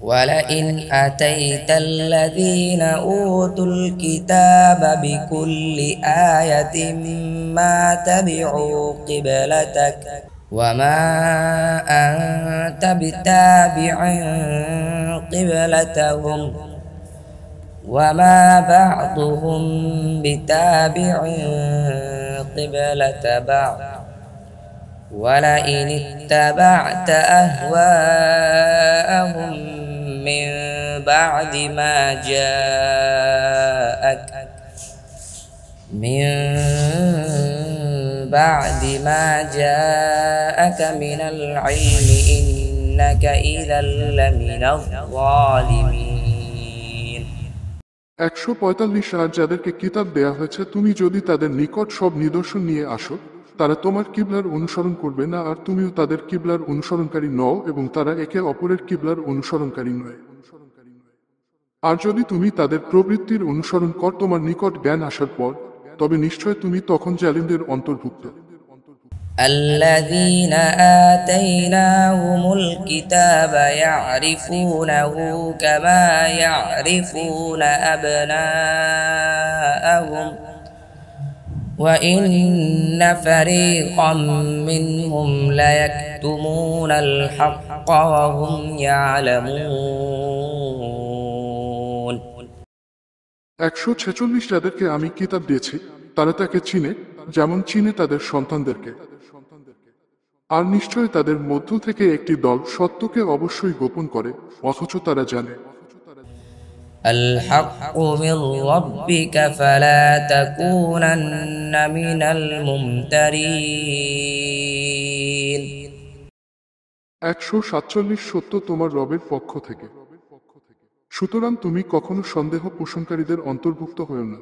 ولئن أتيت الذين أوتوا الكتاب بكل آية ما تبعوا قبلتك وما أنت بتابع قبلتهم وما بعضهم بتابع قبلة بعض ولئن اتبعت أهواءهم من بعد ما جاءك من العلم إنك إذا لمن الظالمين 145 আর যাদেরকে কিতাব দেয়া হয়েছে তুমি যদি তাদের নিকট সব নিদর্শন নিয়ে আসো তারা তোমার কিবলার অনুসরণ করবে না আর তুমিও তাদের কিবলার অনুসরণকারী নও এবং তারা একে অপরের কিবলার অনুসরণকারী নয়। আর যদি তুমি তাদের প্রবৃত্তির অনুসরণ কর তোমার নিকট জ্ঞান আসার পর তবে নিশ্চয় তুমি তখন জালিমদের অন্তর্ভুক্ত। الذين آتيناهم الكتاب يعرفونه كما يعرفون أبناءهم وإن فريقا منهم ليكتمون الحق وهم يعلمون 146 যাদেরকে আমি কিতাব দিয়েছি তারা তাকে চিনে যেমন চিনে তাদের সন্তানদেরকে আর নিশ্চয় তাদের মধ্য থেকে একটি দল সত্যকে অবশ্যই গোপন করে অথচ তারা জানে। الحق من ربك فلا تكونن من الممترين 147 সত্য তোমার রবের পক্ষ থেকে, সুতরাং তুমি কখনো সন্দেহ পোষণকারীদের অন্তর্ভুক্ত হও না।